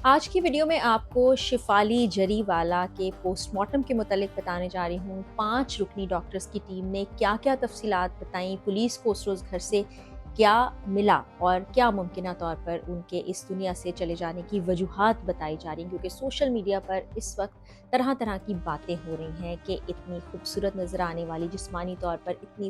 आज की वीडियो में आपको शिफाली जरीवाला के पोस्टमार्टम के मुतालिक बताने जा रही हूँ। 5 रुकनी डॉक्टर्स की टीम ने क्या-क्या तफसीलात बताई, पुलिस को उस रोज़ घर से क्या मिला और क्या मुमकिना तौर पर उनके इस दुनिया से चले जाने की वजूहात बताई जा रही हैं, क्योंकि सोशल मीडिया पर इस वक्त तरह-तरह की बातें हो रही हैं कि इतनी खूबसूरत नज़र आने वाली, जिस्मानी तौर पर इतनी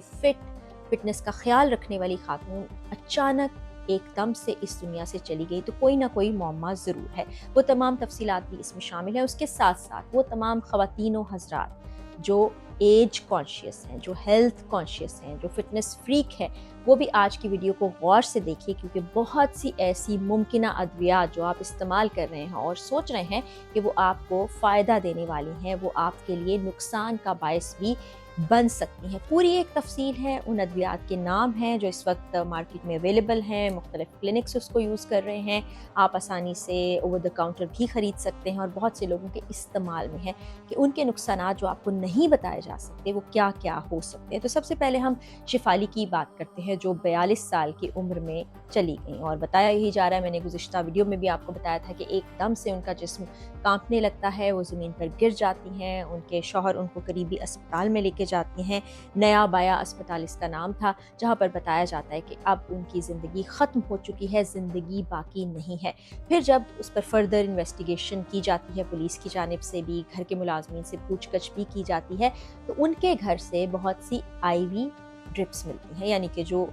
फिटनेस का ख्याल रखने वाली खातून अचानक एकदम से इस दुनिया से चली गई, तो कोई ना कोई मौमा ज़रूर है। वो तमाम तफसीलात भी इसमें शामिल है। उसके साथ साथ वो तमाम ख़वातीन व हज़रात जो एज कॉन्शियस हैं, जो हेल्थ कॉन्शियस हैं, जो फिटनेस फ्रीक हैं, वो भी आज की वीडियो को गौर से देखिए, क्योंकि बहुत सी ऐसी मुमकिना अद्वियात जो आप इस्तेमाल कर रहे हैं और सोच रहे हैं कि वो आपको फ़ायदा देने वाली हैं, वो आपके लिए नुकसान का बायस भी बन सकती हैं। पूरी एक तफसील है, उन अद्वियात के नाम हैं जो इस वक्त मार्केट में अवेलेबल हैं, मुख्तलिफ क्लिनिक्स उसको यूज़ कर रहे हैं, आप आसानी से ओवर द काउंटर भी ख़रीद सकते हैं और बहुत से लोगों के इस्तेमाल में है कि उनके नुकसानात जो आपको नहीं बताए जा सकते वो क्या क्या हो सकते हैं। तो सबसे पहले हम शिफाली की बात करते हैं, जो 42 साल की उम्र में चली गई और बताया यही जा रहा है, मैंने गुज़िश्ता वीडियो में भी आपको बताया था कि एकदम से उनका जिस्म कांपने लगता है, वो ज़मीन पर गिर जाती हैं, उनके शौहर उनको करीबी अस्पताल में लेके जाती हैं। नया बाया अस्पताल इसका नाम था, जहाँ पर बताया जाता है कि अब उनकी ज़िंदगी ख़त्म हो चुकी है, ज़िंदगी बाकी नहीं है। फिर जब उस पर फर्दर इन्वेस्टिगेशन की जाती है पुलिस की जानिब से भी, घर के मुलाजमीन से पूछगछ भी की जाती है, तो उनके घर से बहुत सी आईवी ड्रिप्स मिलती हैं, यानी कि जो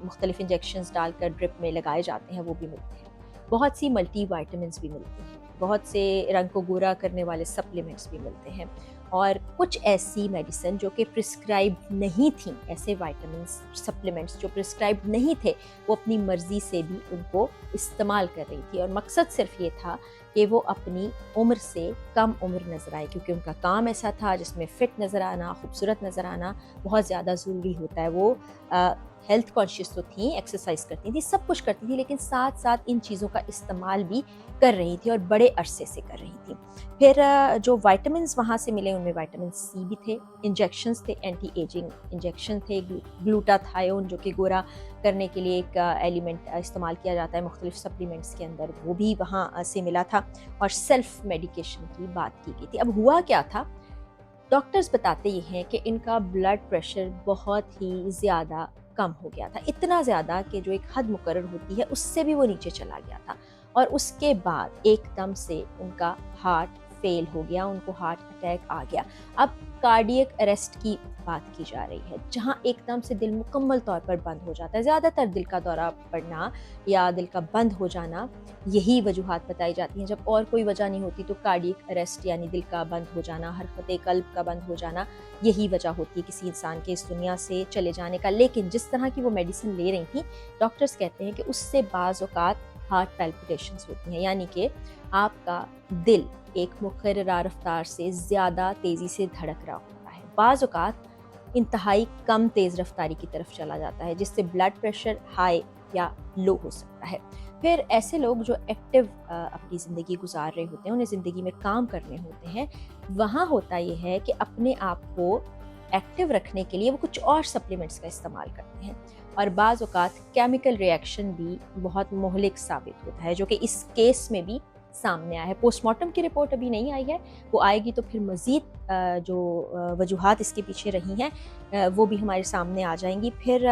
मुख्तलिफ इंजेक्शंस डालकर ड्रिप में लगाए जाते हैं वो भी मिलते हैं। बहुत सी मल्टी वाइटामिन्स भी मिलती हैं, बहुत से रंग को गोरा करने वाले सप्लीमेंट्स भी मिलते हैं और कुछ ऐसी मेडिसिन जो कि प्रिस्क्राइब नहीं थी, ऐसे वाइटामिन्स सप्लीमेंट्स जो प्रिस्क्राइब नहीं थे, वो अपनी मर्ज़ी से भी उनको इस्तेमाल कर रही थी और मकसद सिर्फ ये था कि वो अपनी उम्र से कम उम्र नज़र आए, क्योंकि उनका काम ऐसा था जिसमें फ़िट नज़र आना, खूबसूरत नज़र आना बहुत ज़्यादा ज़रूरी होता है। वो हेल्थ कॉन्शियस तो थी, एक्सरसाइज करती थी, सब कुछ करती थी, लेकिन साथ साथ इन चीज़ों का इस्तेमाल भी कर रही थी और बड़े अरसे से कर रही थी। फिर जो विटामिन्स वहाँ से मिले उनमें विटामिन सी भी थे, इंजेक्शंस थे, एंटी एजिंग इंजेक्शन थे, ग्लूटाथायोन जो कि गोरा करने के लिए एक एलिमेंट इस्तेमाल किया जाता है मुख्तलिफ सप्लीमेंट्स के अंदर, वो भी वहाँ से मिला था और सेल्फ मेडिकेशन की बात की गई थी। अब हुआ क्या था, डॉक्टर्स बताते ये हैं कि इनका ब्लड प्रेशर बहुत ही ज़्यादा कम हो गया था, इतना ज़्यादा कि जो एक हद मुकर्रर होती है उससे भी वो नीचे चला गया था और उसके बाद एकदम से उनका हार्ट फेल हो गया, उनको हार्ट अटैक आ गया। अब कार्डियक अरेस्ट की बात की जा रही है, जहाँ एकदम से दिल मुकम्मल तौर पर बंद हो जाता है। ज़्यादातर दिल का दौरा पड़ना या दिल का बंद हो जाना, यही वजूहात बताई जाती हैं। जब और कोई वजह नहीं होती तो कार्डियक अरेस्ट यानी दिल का बंद हो जाना, हरकत कल्ब का बंद हो जाना, यही वजह होती है किसी इंसान के इस दुनिया से चले जाने का। लेकिन जिस तरह की वो मेडिसिन ले रही थी, डॉक्टर्स कहते हैं कि उससे बाज़ औक़ात हार्ट पैल्पिटेशंस होती हैं, यानी कि आपका दिल एक मुकर्ररा रफ्तार से ज़्यादा तेज़ी से धड़क रहा होता है, बाज़ औक़ात इंतहाई कम तेज़ रफ्तारी की तरफ चला जाता है, जिससे ब्लड प्रेशर हाई या लो हो सकता है। फिर ऐसे लोग जो एक्टिव अपनी ज़िंदगी गुजार रहे होते हैं, उन्हें ज़िंदगी में काम करने होते हैं, वहाँ होता ये है कि अपने आप को एक्टिव रखने के लिए वो कुछ और सप्लीमेंट्स का इस्तेमाल करते हैं और बाज़ औक़ात केमिकल रिएक्शन भी बहुत मुहलिक साबित होता है, जो कि इस केस में भी सामने आया है। पोस्टमार्टम की रिपोर्ट अभी नहीं आई है, वो आएगी तो फिर मज़ीद जो वजूहात इसके पीछे रही हैं वो भी हमारे सामने आ जाएंगी। फिर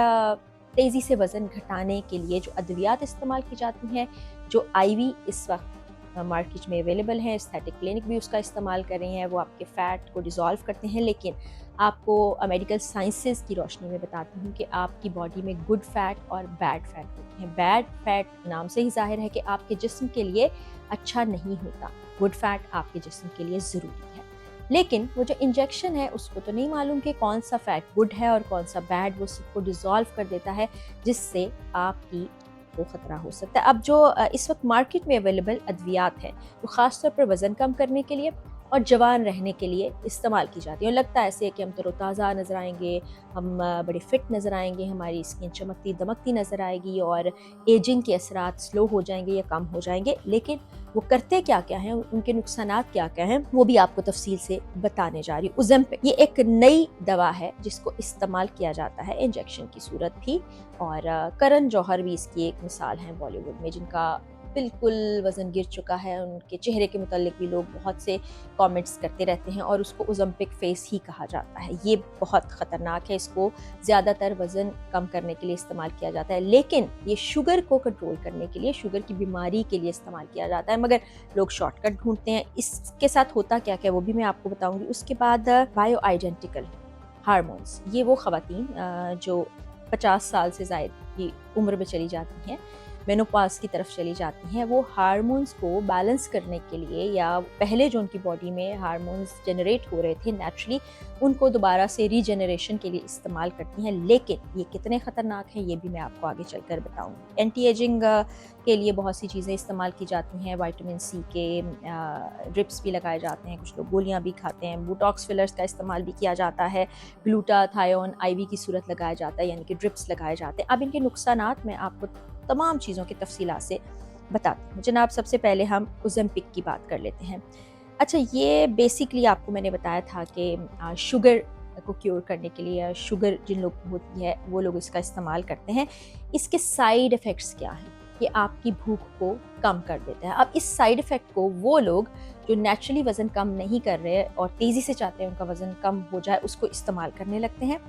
तेज़ी से वज़न घटाने के लिए जो अद्वियात इस्तेमाल की जाती हैं, जो आईवी इस वक्त मार्केट में अवेलेबल हैं, एस्थेटिक क्लिनिक भी उसका इस्तेमाल कर रहे हैं, वो आपके फ़ैट को डिज़ोल्व करते हैं। लेकिन आपको मेडिकल साइंसेज़ की रोशनी में बताती हूँ कि आपकी बॉडी में गुड फ़ैट और बैड फ़ैट होते हैं। बैड फ़ैट नाम से ही ज़ाहिर है कि आपके जिस्म के लिए अच्छा नहीं होता, गुड फ़ैट आपके जिस्म के लिए ज़रूरी है। लेकिन वो जो इंजेक्शन है उसको तो नहीं मालूम कि कौन सा फ़ैट गुड है और कौन सा बैड, वो सबको डिज़ोल्व कर देता है, जिससे आपकी को ख़तरा हो सकता है। अब जो इस वक्त मार्केट में अवेलेबल अद्वियात हैं, वो ख़ास तौर पर वज़न कम करने के लिए और जवान रहने के लिए इस्तेमाल की जाती है और लगता है ऐसे है कि हम तरोताज़ा नज़र आएंगे, हम बड़े फ़िट नज़र आएंगे, हमारी स्किन चमकती दमकती नज़र आएगी और एजिंग के असरात स्लो हो जाएंगे या कम हो जाएंगे। लेकिन वो करते क्या क्या हैं, उनके नुकसानात क्या क्या हैं, वो भी आपको तफसील से बताने जा रही हूँ। ओज़ेम्पिक ये एक नई दवा है जिसको इस्तेमाल किया जाता है इंजेक्शन की सूरत भी, और करण जौहर भी इसकी एक मिसाल हैं बॉलीवुड में, जिनका بالکل वज़न गिर चुका है, उनके चेहरे के मुतालिक भी लोग बहुत से कमेंट्स करते रहते हैं और उसको ओलंपिक फेस ही कहा जाता है। ये बहुत ख़तरनाक है, इसको ज़्यादातर वज़न कम करने के लिए इस्तेमाल किया जाता है, लेकिन ये शुगर को कंट्रोल करने के लिए, शुगर की बीमारी के लिए इस्तेमाल किया जाता है, मगर लोग शॉर्टकट ढूँढते हैं। इसके साथ होता क्या-क्या वो भी मैं आपको बताऊँगी। उसके बाद बायो आइडेंटिकल हार्मोन्स, ये वो ख़वातीन जो 50 साल से ज़ायद की उम्र में चली जाती हैं, मेनोपॉज़ की तरफ चली जाती हैं, वो हार्मोन्स को बैलेंस करने के लिए या पहले जो उनकी बॉडी में हार्मोन्स जनरेट हो रहे थे नेचुरली, उनको दोबारा से रीजनरेशन के लिए इस्तेमाल करती हैं। लेकिन ये कितने ख़तरनाक हैं ये भी मैं आपको आगे चलकर बताऊँगी। एंटी एजिंग के लिए बहुत सी चीज़ें इस्तेमाल की जाती हैं, विटामिन सी के ड्रिप्स भी लगाए जाते हैं, कुछ लोग गोलियाँ भी खाते हैं, बोटॉक्स फिलर्स का इस्तेमाल भी किया जाता है, ग्लूटाथायोन आईवी की सूरत लगाया जाता है, यानी कि ड्रिप्स लगाए जाते हैं। अब इनके नुकसानात मैं आपको तमाम चीज़ों की तफसीलात से बताती हूँ। जनाब, सबसे पहले हम ओज़ेम्पिक की बात कर लेते हैं। अच्छा, ये बेसिकली आपको मैंने बताया था कि शुगर को क्योर करने के लिए, शुगर जिन लोग को होती है वो लोग इसका इस्तेमाल करते हैं। इसके साइड इफ़ेक्ट्स क्या हैं? ये आपकी भूख को कम कर देता है। अब इस साइड इफ़ेक्ट को वो लोग जो नेचुरली वज़न कम नहीं कर रहे और तेज़ी से चाहते हैं उनका वज़न कम हो जाए, उसको इस्तेमाल करने लगते हैं।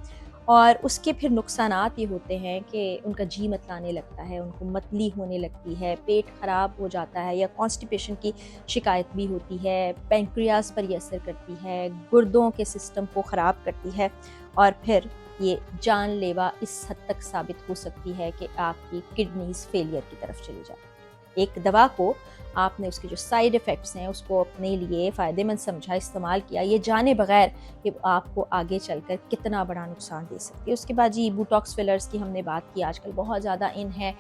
और उसके फिर नुकसानात ये होते हैं कि उनका जी मतलाने लगता है, उनको मतली होने लगती है, पेट ख़राब हो जाता है या कॉन्स्टिपेशन की शिकायत भी होती है, पैंक्रियास पर ये असर करती है, गुर्दों के सिस्टम को ख़राब करती है और फिर ये जानलेवा इस हद तक साबित हो सकती है कि आपकी किडनीज़ फेलियर की तरफ चली जाए। एक दवा को आपने उसके जो साइड इफ़ेक्ट्स हैं उसको अपने लिए फ़ायदेमंद समझा, इस्तेमाल किया, ये जाने बगैर कि आपको आगे चलकर कितना बड़ा नुकसान दे सकती है। उसके बाद जी बोटॉक्स फिलर्स की हमने बात की, आजकल बहुत ज़्यादा इन है,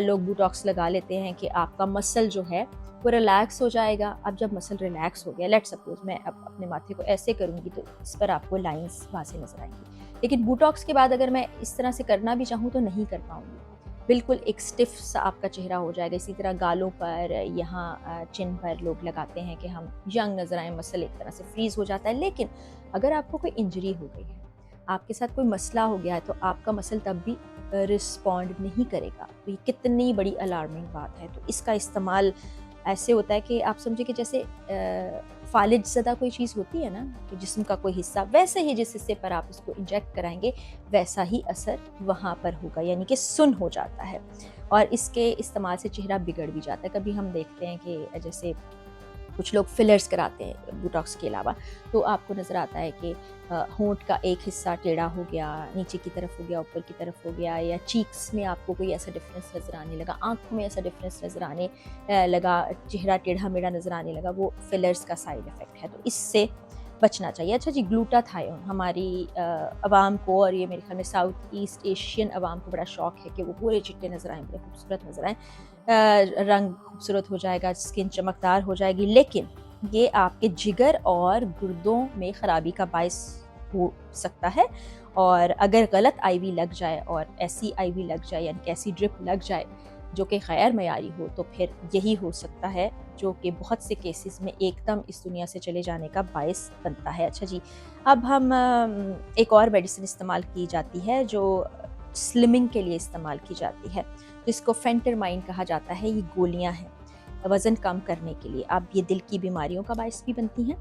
लोग बोटॉक्स लगा लेते हैं कि आपका मसल जो है वो रिलैक्स हो जाएगा। अब जब मसल रिलैक्स हो गया, लेट्स सपोज मैं अब अपने माथे को ऐसे करूँगी तो इस पर आपको लाइंस वहाँ से नज़र आएंगी, लेकिन बोटॉक्स के बाद अगर मैं इस तरह से करना भी चाहूँ तो नहीं कर पाऊँगी, बिल्कुल एक स्टिफ सा आपका चेहरा हो जाएगा। इसी तरह गालों पर, यहाँ चिन पर लोग लगाते हैं कि हम यंग नज़र आएँ, मसल एक तरह से फ्रीज़ हो जाता है। लेकिन अगर आपको कोई इंजरी हो गई है, आपके साथ कोई मसला हो गया है, तो आपका मसल तब भी रिस्पॉन्ड नहीं करेगा। तो ये कितनी बड़ी अलार्मिंग बात है। तो इसका इस्तेमाल ऐसे होता है कि आप समझिए कि जैसे फालिज ज़दा कोई चीज़ होती है ना, कि जिस्म का कोई हिस्सा, वैसे ही जिस हिस्से पर आप इसको इंजेक्ट कराएंगे वैसा ही असर वहाँ पर होगा, यानी कि सुन्न हो जाता है और इसके इस्तेमाल से चेहरा बिगड़ भी जाता है। कभी हम देखते हैं कि जैसे कुछ लोग फिलर्स कराते हैं बोटॉक्स के अलावा, तो आपको नज़र आता है कि होंठ का एक हिस्सा टेढ़ा हो गया, नीचे की तरफ हो गया, ऊपर की तरफ हो गया, या चीक्स में आपको कोई ऐसा डिफरेंस नज़र आने लगा, आँखों में ऐसा डिफरेंस नज़र आने लगा, चेहरा टेढ़ा मेढ़ा नज़र आने लगा, वो फिलर्स का साइड इफ़ेक्ट है। तो इससे बचना चाहिए। अच्छा जी, ग्लूटाथायोन हमारी अवाम को, और ये मेरे ख्याल में साउथ ईस्ट एशियन अवाम को बड़ा शौक है कि वो पूरे चिट्टे नज़र आएँ, बड़े खूबसूरत नज़र आएँ, रंग खूबसूरत हो जाएगा, स्किन चमकदार हो जाएगी, लेकिन ये आपके जिगर और गुर्दों में ख़राबी का बायस हो सकता है। और अगर गलत आईवी लग जाए और ऐसी आईवी लग जाए, यानी कि ऐसी ड्रिप लग जाए जो कि गैर मयारी हो, तो फिर यही हो सकता है जो कि बहुत से केसेस में एकदम इस दुनिया से चले जाने का बायस बनता है। अच्छा जी, अब हम एक और मेडिसिन इस्तेमाल की जाती है जो स्लिमिंग के लिए इस्तेमाल की जाती है, जिसको फेंटरमाइन कहा जाता है। ये गोलियां हैं वज़न कम करने के लिए। अब ये दिल की बीमारियों का बायस भी बनती हैं,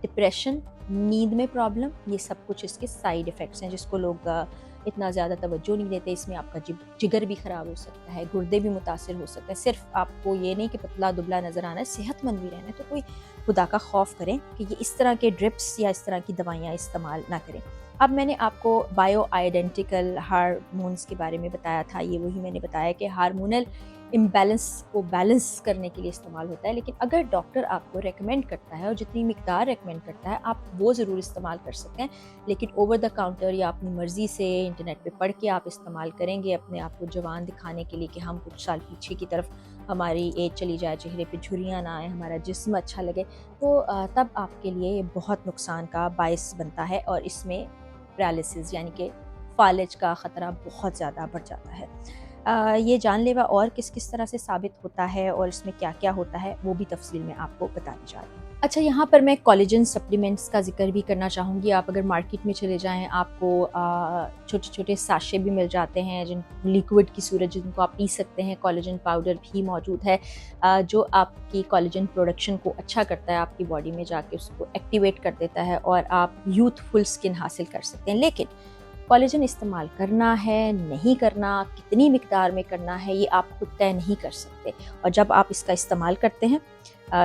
डिप्रेशन, नींद में प्रॉब्लम, ये सब कुछ इसके साइड इफ़ेक्ट्स हैं जिसको लोग इतना ज़्यादा तवज्जो नहीं देते। इसमें आपका जिगर भी ख़राब हो सकता है, गुर्दे भी मुतासिर हो सकते हैं। सिर्फ आपको ये नहीं कि पतला दुबला नज़र आना है, सेहतमंद भी रहना है, तो कोई खुदा का खौफ करें कि ये इस तरह के ड्रिप्स या इस तरह की दवाइयाँ इस्तेमाल ना करें। अब मैंने आपको बायो आइडेंटिकल हार्मोन्स के बारे में बताया था, ये वही मैंने बताया कि हार्मोनल इम्बैलेंस को बैलेंस करने के लिए इस्तेमाल होता है। लेकिन अगर डॉक्टर आपको रेकमेंड करता है और जितनी मिकदार रेकमेंड करता है आप वो ज़रूर इस्तेमाल कर सकते हैं, लेकिन ओवर द काउंटर या अपनी मर्ज़ी से इंटरनेट पे पढ़ के आप इस्तेमाल करेंगे अपने आप को जवान दिखाने के लिए कि हम कुछ साल पीछे की तरफ हमारी एज चली जाए, चेहरे पे झुर्रियाँ ना आए, हमारा जिस्म अच्छा लगे, तो तब आपके लिए ये बहुत नुकसान का बायस बनता है और इसमें पैरालिसिस यानी कि फालिज का ख़तरा बहुत ज़्यादा बढ़ जाता है। یہ جان لیوا اور کس کس طرح سے ثابت ہوتا ہے اور اس میں کیا کیا ہوتا ہے وہ بھی تفصیل میں آپ کو بتانے جا رہی ہوں۔ اچھا، یہاں پر میں کولیجن سپلیمنٹس کا ذکر بھی کرنا چاہوں گی۔ آپ اگر مارکیٹ میں چلے جائیں آپ کو چھوٹے چھوٹے ساشے بھی مل جاتے ہیں جن لیکوڈ کی صورت جن کو آپ پی سکتے ہیں۔ کولیجن پاؤڈر بھی موجود ہے جو آپ کی کولیجن پروڈکشن کو اچھا کرتا ہے، آپ کی باڈی میں جا کے اس کو ایکٹیویٹ کر دیتا ہے اور آپ یوتھ فل اسکن حاصل کر سکتے ہیں۔ لیکن کولیجن استعمال کرنا ہے نہیں کرنا، کتنی مقدار میں کرنا ہے، یہ آپ خود طے نہیں کر سکتے۔ اور جب آپ اس کا استعمال کرتے ہیں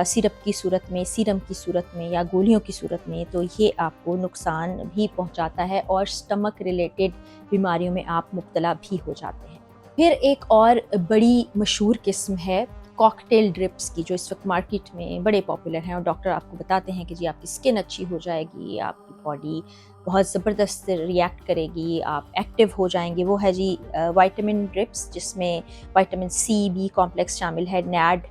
سیرپ کی صورت میں، سیرم کی صورت میں یا گولیوں کی صورت میں، تو یہ آپ کو نقصان بھی پہنچاتا ہے اور سٹمک ریلیٹڈ بیماریوں میں آپ مبتلا بھی ہو جاتے ہیں۔ پھر ایک اور بڑی مشہور قسم ہے کاکٹیل ڈرپس کی، جو اس وقت مارکیٹ میں بڑے پاپولر ہیں اور ڈاکٹر آپ کو بتاتے ہیں کہ جی آپ کی سکن اچھی ہو جائے گی، آپ کی باڈی بہت زبردست ریئیکٹ کرے گی، آپ ایکٹیو ہو جائیں گے۔ وہ ہے جی وائٹامن ڈرپس، جس میں وائٹامن سی بی کمپلیکس شامل ہے، نیڈ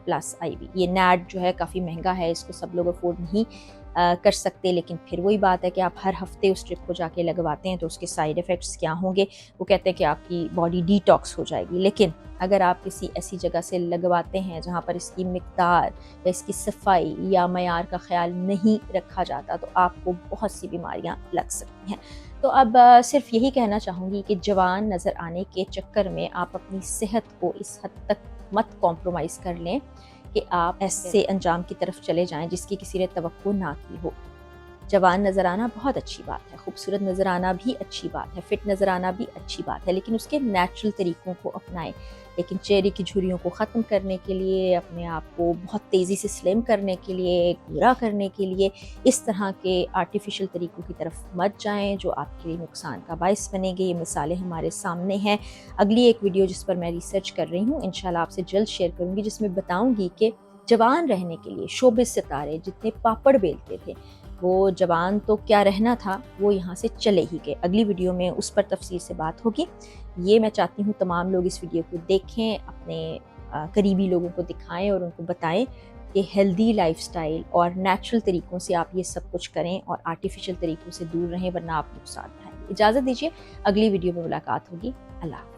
پلس آئی وی۔ یہ نیڈ جو ہے کافی مہنگا ہے، اس کو سب لوگ افورڈ نہیں کر سکتے، لیکن پھر وہی بات ہے کہ آپ ہر ہفتے اس ٹرپ کو جا کے لگواتے ہیں تو اس کے سائیڈ ایفیکٹس کیا ہوں گے؟ وہ کہتے ہیں کہ آپ کی باڈی ڈی ٹاکس ہو جائے گی، لیکن اگر آپ کسی ایسی جگہ سے لگواتے ہیں جہاں پر اس کی مقدار یا اس کی صفائی یا معیار کا خیال نہیں رکھا جاتا تو آپ کو بہت سی بیماریاں لگ سکتی ہیں۔ تو اب صرف یہی کہنا چاہوں گی کہ جوان نظر آنے کے چکر میں آپ اپنی صحت کو اس حد تک مت کمپرومائز کر لیں کہ آپ ایسے انجام کی طرف چلے جائیں جس کی کسی نے توقع نہ کی ہو۔ جوان نظر آنا بہت اچھی بات ہے، خوبصورت نظر آنا بھی اچھی بات ہے، فٹ نظر آنا بھی اچھی بات ہے، لیکن اس کے نیچرل طریقوں کو اپنائیں۔ لیکن چہرے کی جھریوں کو ختم کرنے کے لیے، اپنے آپ کو بہت تیزی سے سلیم کرنے کے لیے، گورا کرنے کے لیے اس طرح کے آرٹیفیشل طریقوں کی طرف مت جائیں جو آپ کے لیے نقصان کا باعث بنے گے۔ یہ مثالیں ہمارے سامنے ہیں۔ اگلی ایک ویڈیو جس پر میں ریسرچ کر رہی ہوں انشاءاللہ آپ سے جلد شیئر کروں گی، جس میں بتاؤں گی کہ جوان رہنے کے لیے شوبز ستارے جتنے پاپڑ بیلتے تھے وہ جوان تو کیا رہنا تھا، وہ یہاں سے چلے ہی گئے۔ اگلی ویڈیو میں اس پر تفصیل سے بات ہوگی۔ یہ میں چاہتی ہوں تمام لوگ اس ویڈیو کو دیکھیں، اپنے قریبی لوگوں کو دکھائیں اور ان کو بتائیں کہ ہیلدی لائف سٹائل اور نیچرل طریقوں سے آپ یہ سب کچھ کریں اور آرٹیفیشل طریقوں سے دور رہیں، ورنہ آپ نقصان اٹھائیں گے۔ اجازت دیجیے، اگلی ویڈیو میں ملاقات ہوگی۔ اللہ حافظ۔